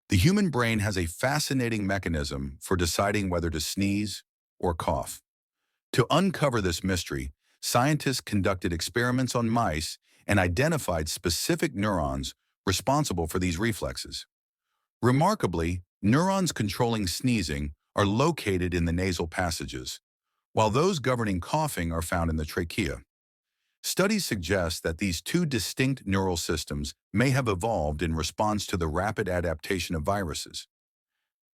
The human brain has a fascinating mechanism for deciding whether to sneeze or cough. To uncover this mystery, scientists conducted experiments on mice and identified specific neurons responsible for these reflexes. Remarkably, neurons controlling sneezing are located in the nasal passages, while those governing coughing are found in the trachea. Studies suggest that these two distinct neural systems may have evolved in response to the rapid adaptation of viruses.